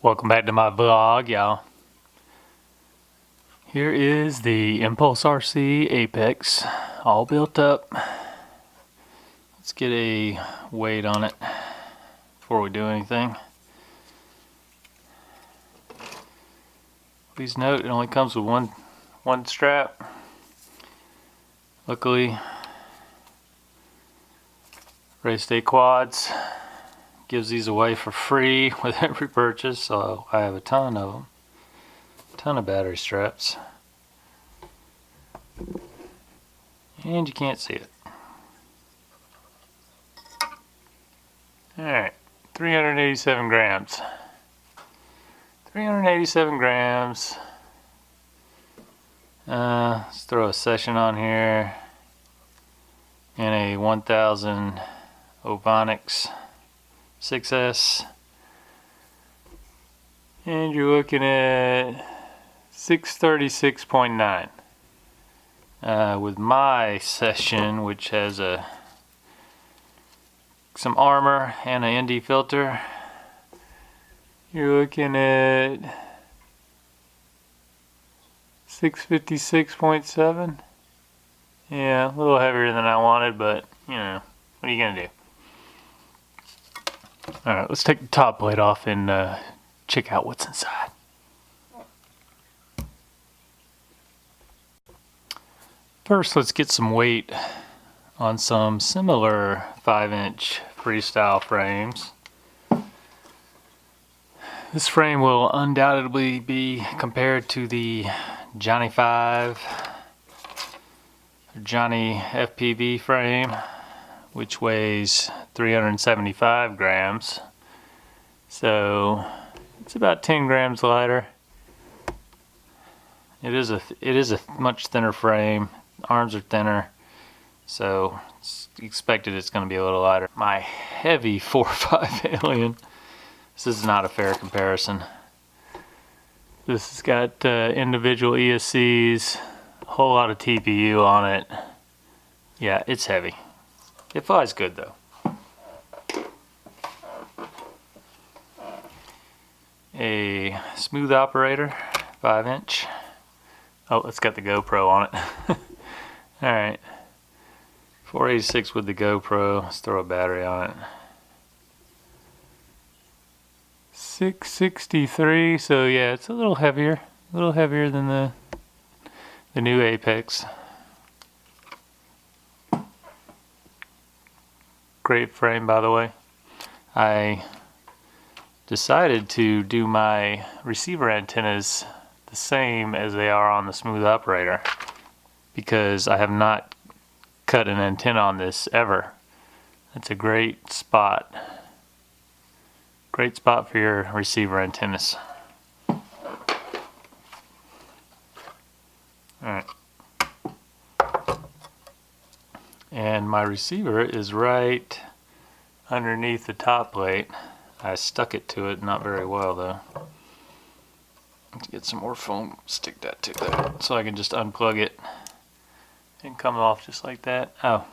Welcome back to my vlog, y'all. Here is the Impulserc Apex, all built up. Let's get a weight on it before we do anything. Please note it only comes with one strap. Luckily, Race Day Quads gives these away for free with every purchase, so I have a ton of them. Ton of battery straps. And you can't see it. Alright, 387 grams. 387 grams. Let's throw a session on here. And a 1000 Ovonics 6S. And you're looking at 636.9. With my session, which has some armor and an ND filter, you're looking at 656.7. Yeah, a little heavier than I wanted, but you know, what are you gonna do? Alright, let's take the top plate off and check out what's inside. First, let's get some weight on some similar 5-inch freestyle frames. This frame will undoubtedly be compared to the Johnny 5 or Johnny FPV frame, which weighs 375 grams. So it's about 10 grams lighter. It is a much thinner frame. Arms are thinner, so it's expected it's going to be a little lighter. My heavy 4.5 Alien, this is not a fair comparison. This has got individual ESCs, a whole lot of TPU on it. Yeah, it's heavy. It flies good though. A smooth operator, 5-inch. Oh, it's got the GoPro on it. Alright, 486 with the GoPro. Let's throw a battery on it. 663, so yeah, it's a little heavier than the new Apex. Great frame, by the way. I decided to do my receiver antennas the same as they are on the smooth operator, because I have not cut an antenna on this ever. That's a great spot. Great spot for your receiver antennas. Alright. And my receiver is right underneath the top plate. I stuck it to it, not very well though. Let's get some more foam, stick that to there, so I can just unplug it and come off just like that. Oh,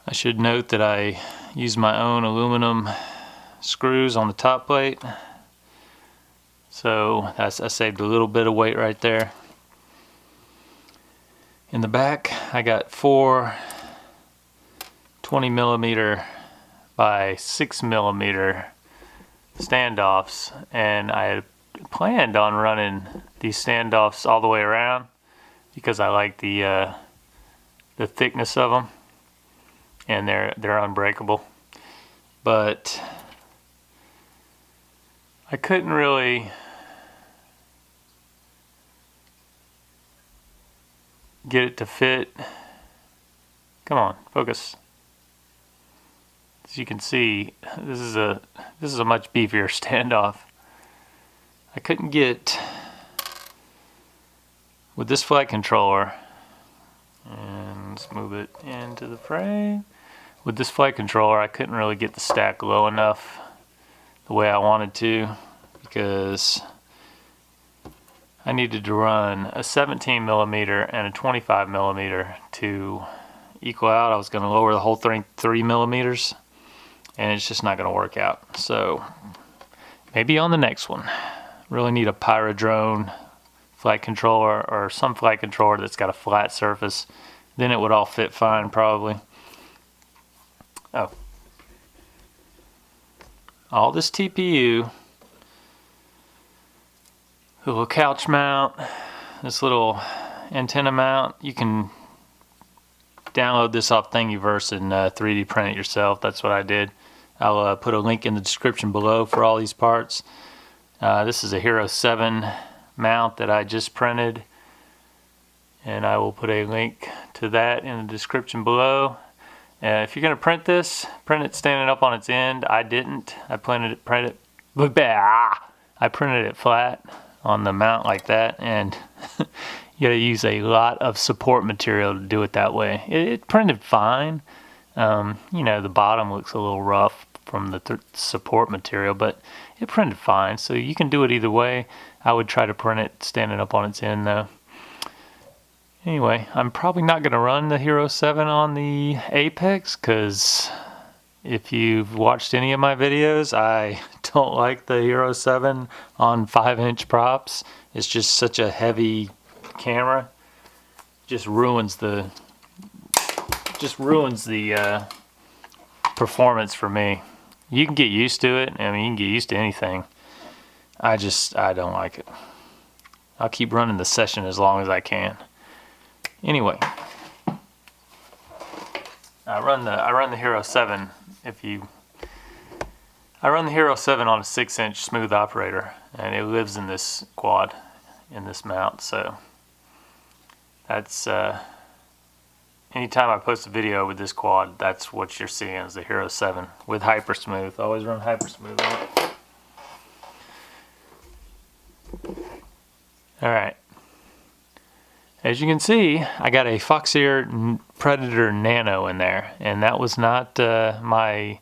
I should note that I use my own aluminum screws on the top plate, so I saved a little bit of weight right there. In the back, I got 4 20mm by 6mm standoffs, and I had planned on running these standoffs all the way around because I like the thickness of them, and they're unbreakable. But I couldn't really get it to fit. Come on, focus. As you can see, this is a much beefier standoff. I couldn't get with this flight controller, and let's move it into the frame. With this flight controller, I couldn't really get the stack low enough the way I wanted to, because I needed to run a 17mm and a 25mm to equal out. I was going to lower the whole thing 3mm, and it's just not going to work out. So maybe on the next one. Really need a Pyrodrone flight controller or some flight controller that's got a flat surface. Then it would all fit fine probably. Oh. All this TPU, a little couch mount, this little antenna mount. You can download this off Thingiverse and 3D print it yourself. That's what I did. I'll put a link in the description below for all these parts. This is a Hero 7 mount that I just printed, and I will put a link to that in the description below. If you're going to print this, print it standing up on its end. I didn't. I printed it flat on the mount like that, and you gotta use a lot of support material to do it that way. It printed fine. You know, the bottom looks a little rough from the support material, but it printed fine, so you can do it either way. I would try to print it standing up on its end though. Anyway, I'm probably not going to run the Hero 7 on the Apex, because if you've watched any of my videos, I don't like the Hero 7 on 5-inch props. It's just such a heavy camera. Just ruins the performance for me. You can get used to it. I mean, you can get used to anything. I don't like it. I'll keep running the session as long as I can. Anyway, I run the Hero 7. I run the Hero 7 on a 6-inch smooth operator, and it lives in this quad, in this mount. So that's anytime I post a video with this quad, that's what you're seeing is the Hero 7 with hyper smooth. Always run hyper smooth on it. All right. As you can see, I got a Foxeer Predator Nano in there, and that was not my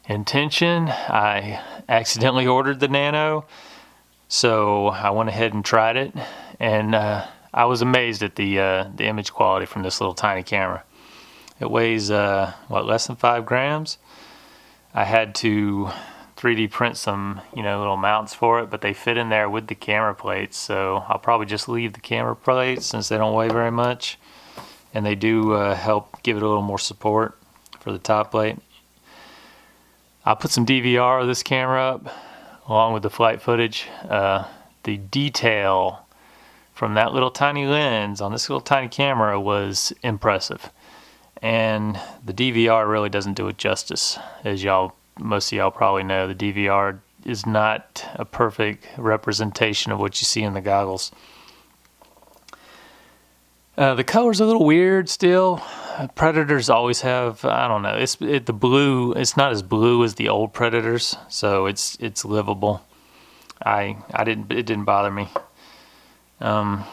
intention. I accidentally ordered the Nano, so I went ahead and tried it, and I was amazed at the image quality from this little tiny camera. It weighs what, less than 5 grams. I had to 3D print some, you know, little mounts for it, but they fit in there with the camera plates, so I'll probably just leave the camera plates since they don't weigh very much, and they do help give it a little more support for the top plate. I'll put some DVR of this camera up along with the flight footage. The detail from that little tiny lens on this little tiny camera was impressive, and the DVR really doesn't do it justice. As most of y'all probably know, the DVR is not a perfect representation of what you see in the goggles. The color's a little weird still. Predators always have, I don't know, the blue, it's not as blue as the old Predators, so it's livable. It didn't bother me. But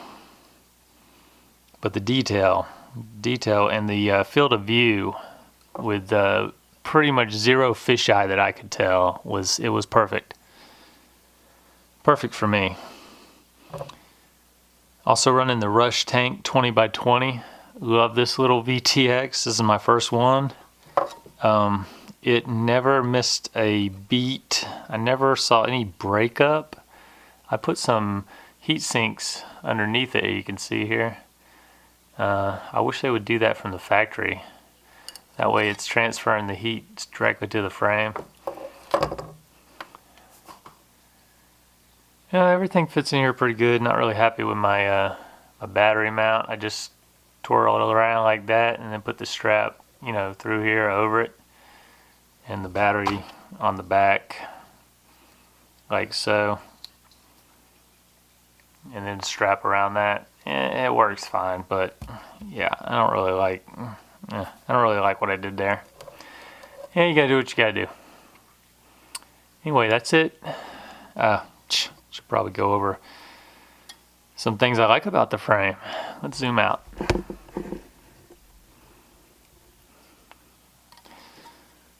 the detail and the field of view with pretty much zero fisheye that I could tell was perfect. Perfect for me. Also running the Rush Tank 20x20. Love this little VTX. This is my first one. It never missed a beat. I never saw any breakup. I put some heat sinks underneath it, you can see here. I wish they would do that from the factory. That way it's transferring the heat directly to the frame. Yeah, everything fits in here pretty good. Not really happy with my battery mount. I just twirl it around like that and then put the strap, you know, through here over it, and the battery on the back like so, and then strap around that. It works fine, but yeah, I don't really like what I did there. Yeah, you gotta do what you gotta do. Anyway, that's it. Should probably go over some things I like about the frame. Let's zoom out.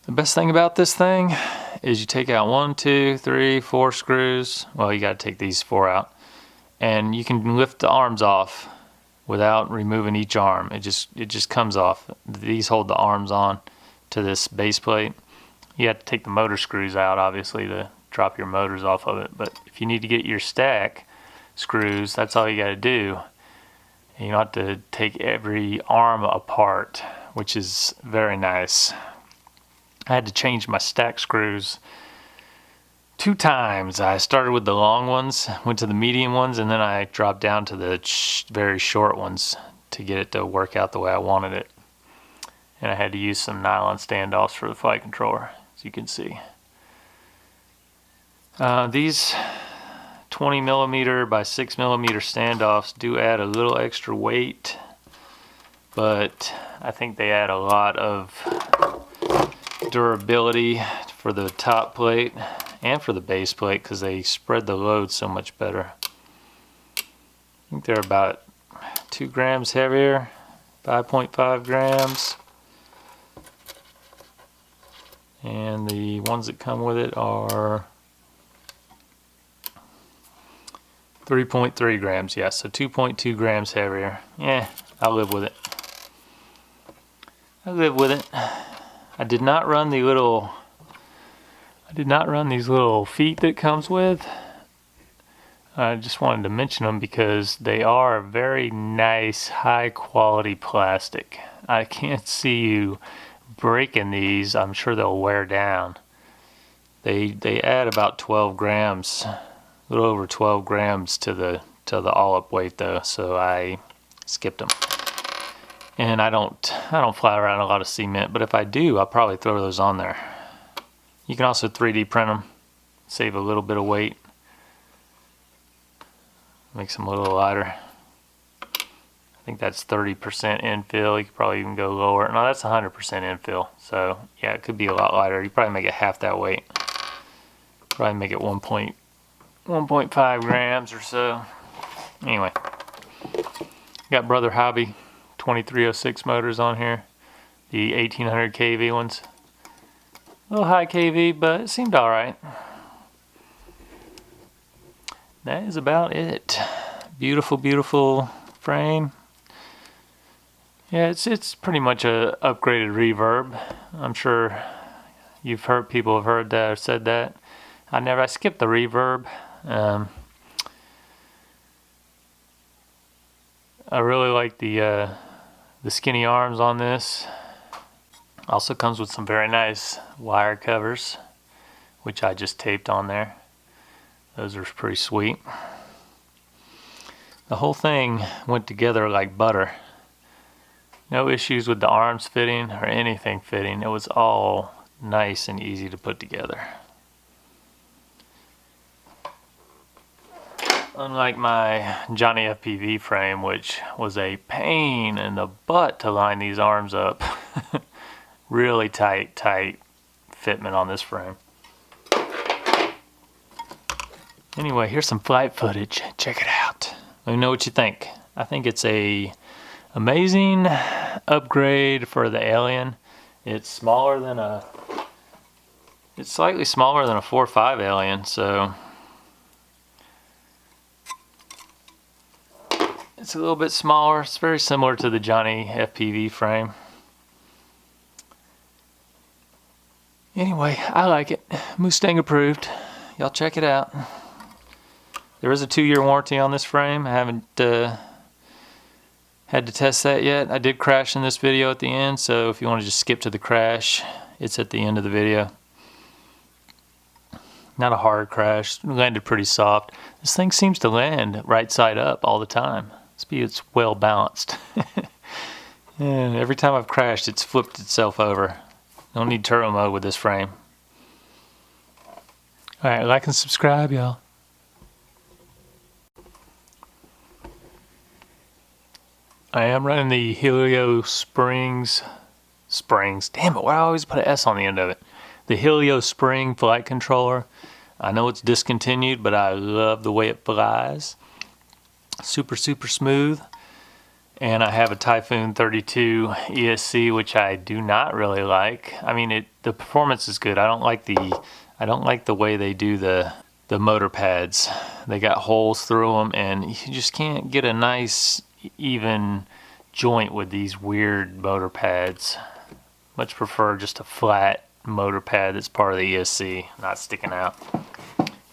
The best thing about this thing is you take out 1, 2, 3, 4 screws. Well, you gotta take these 4 out, and you can lift the arms off without removing each arm. It just comes off. These hold the arms on to this base plate. You have to take the motor screws out, obviously, to drop your motors off of it. But if you need to get your stack screws, that's all you got to do. And you don't have to take every arm apart, which is very nice. I had to change my stack screws 2 times. I started with the long ones, went to the medium ones, and then I dropped down to the very short ones to get it to work out the way I wanted it. And I had to use some nylon standoffs for the flight controller, as you can see. These 20mm by 6mm standoffs do add a little extra weight, but I think they add a lot of durability for the top plate and for the base plate because they spread the load so much better. I think they're about 2 grams heavier, 5.5 grams. And the ones that come with it are 3.3 grams, yes, so 2.2 grams heavier. Yeah, I'll live with it. I live with it. I did not run these little feet that it comes with. I just wanted to mention them because they are very nice, high quality plastic. I can't see you breaking these. I'm sure they'll wear down. They add about 12 grams, a little over 12 grams to the all-up weight though, so I skipped them. And I don't fly around a lot of cement, but if I do, I'll probably throw those on there. You can also 3D print them, save a little bit of weight, makes them a little lighter. I think that's 30% infill. You could probably even go lower. No, that's 100% infill. So yeah, it could be a lot lighter. You probably make it half that weight. Probably make it 1.5 grams or so. Anyway, got Brother Hobby 2306 motors on here, the 1800 kV ones. A little high kV, but it seemed all right. That is about it. Beautiful, beautiful frame. Yeah, it's pretty much a upgraded reverb. I'm sure you've heard, people have heard that or said that. I skipped the reverb. I really like the skinny arms on this. Also comes with some very nice wire covers, which I just taped on there. Those are pretty sweet. The whole thing went together like butter. No issues with the arms fitting or anything fitting. It was all nice and easy to put together. Unlike my Johnny FPV frame, which was a pain in the butt to line these arms up. Really tight fitment on this frame. Anyway, here's some flight footage. Check it out. Let me know what you think. I think it's a amazing upgrade for the Alien. It's smaller than it's slightly smaller than a 4.5 Alien, so it's a little bit smaller. It's very similar to the Johnny FPV frame. Anyway, I like it. Mustang approved. Y'all check it out. There is a 2-year warranty on this frame. I haven't had to test that yet. I did crash in this video at the end, so if you want to just skip to the crash, it's at the end of the video. Not a hard crash. It landed pretty soft. This thing seems to land right side up all the time. It's well balanced. And every time I've crashed, it's flipped itself over. Don't need turbo mode with this frame. Alright, like and subscribe, y'all. I am running the Helio Springs. Damn it, why do I always put an S on the end of it? The Helio Spring flight controller. I know it's discontinued, but I love the way it flies. Super smooth. And I have a Typhoon 32 ESC, which I do not really like. I mean, the performance is good. I don't like the way they do the motor pads. They got holes through them, and you just can't get a nice even joint with these weird motor pads. Much prefer just a flat motor pad that's part of the ESC, not sticking out.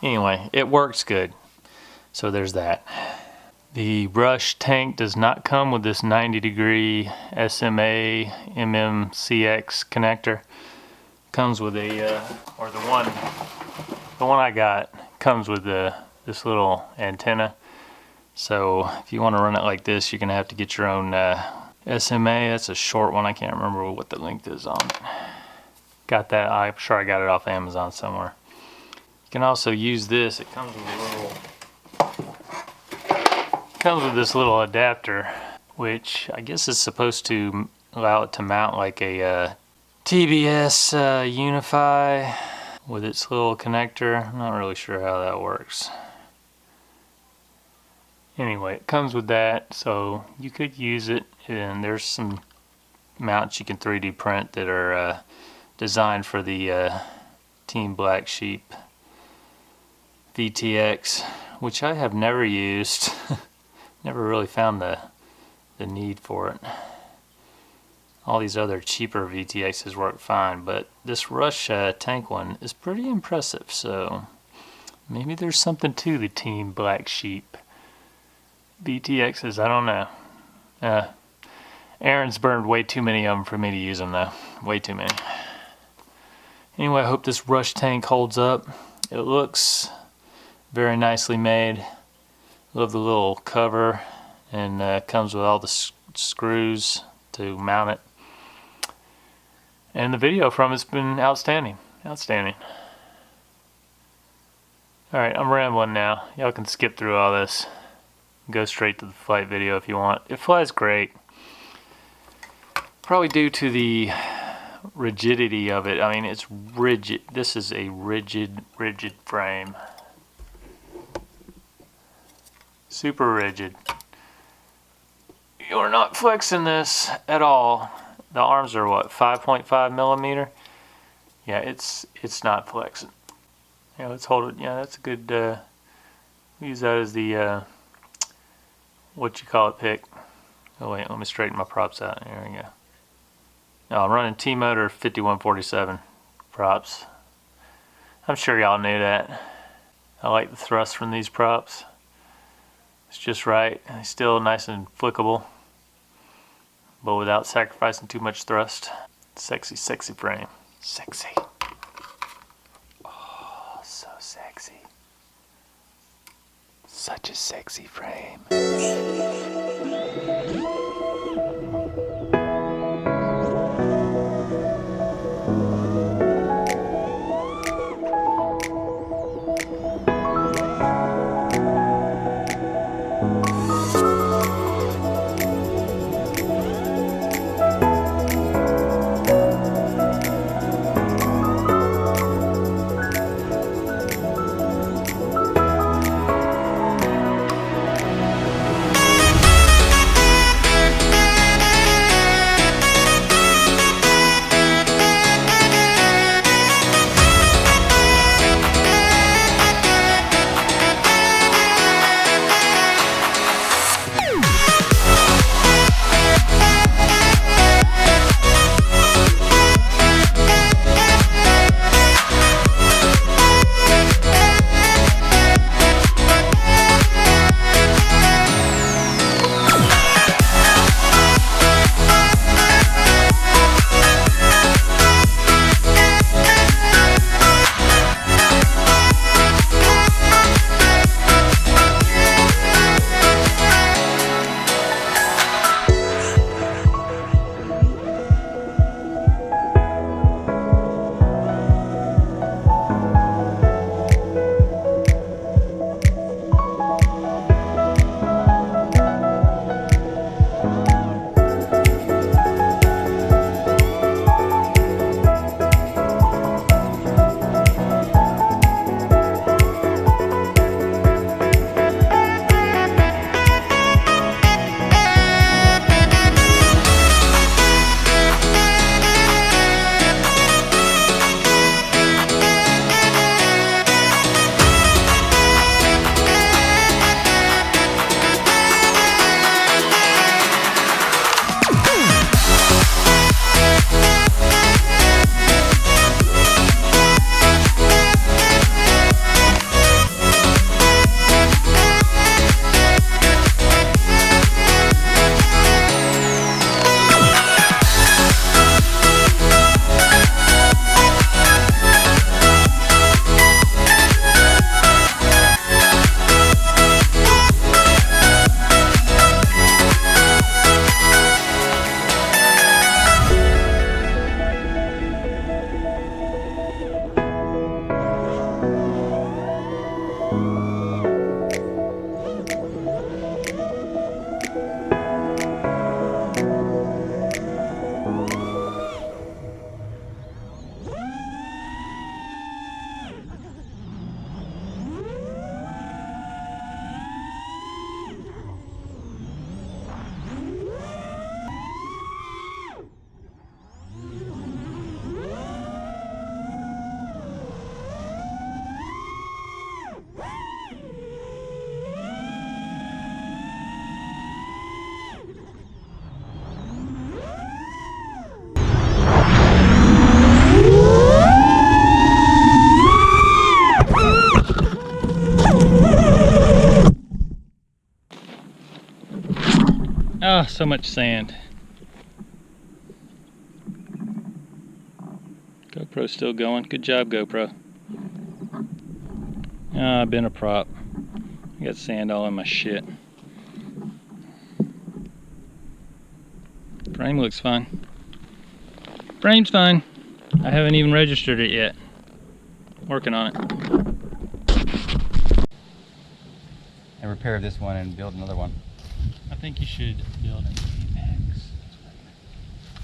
Anyway, it works good. So there's that. The brush tank does not come with this 90-degree SMA MMCX connector. Comes with a, or the one I got comes with this little antenna. So if you want to run it like this, you're gonna have to get your own SMA. That's a short one. I can't remember what the length is on it. Got that. I'm sure I got it off Amazon somewhere. You can also use this. It comes with this little adapter, which I guess is supposed to allow it to mount like a TBS Unify with its little connector. I'm not really sure how that works. Anyway, it comes with that, so you could use it, and there's some mounts you can 3D print that are designed for the Team Black Sheep VTX, which I have never used. Never really found the need for it. All these other cheaper VTXs work fine, but this Rush tank one is pretty impressive, so maybe there's something to the Team Black Sheep VTXs. I don't know. Aaron's burned way too many of them for me to use them though. Way too many. Anyway, I hope this Rush tank holds up. It looks very nicely made. Love the little cover, and comes with all the screws to mount it. And the video from it's been outstanding. Outstanding. Alright, I'm rambling now. Y'all can skip through all this. Go straight to the flight video if you want. It flies great. Probably due to the rigidity of it. I mean, it's rigid. This is a rigid frame. Super rigid. You're not flexing this at all. The arms are what, 5.5 millimeter? Yeah, it's not flexing. Yeah, let's hold it. Yeah, that's a good. Use that as the what you call it pick. Oh wait, let me straighten my props out. There we go. No, I'm running T-Motor 5147 props. I'm sure y'all knew that. I like the thrust from these props. It's just right. It's still nice and flickable, but without sacrificing too much thrust. Sexy, sexy frame. Sexy. Oh, so sexy. Such a sexy frame. Ah, so much sand. GoPro's still going. Good job, GoPro. Ah, I've been a prop. I got sand all in my shit. Frame looks fine. Frame's fine. I haven't even registered it yet. Working on it. And repair this one and build another one. I think you should build an Apex.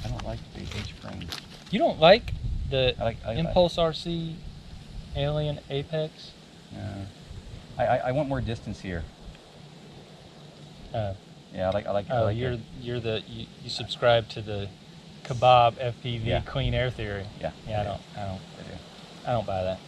I don't like the H-frames. You don't like the I Impulserc Alien Apex? No. I want more distance here. Yeah, I like. Oh, you subscribe to the Kebab FPV Yeah. Clean Air Theory. Yeah. Yeah, I don't buy that.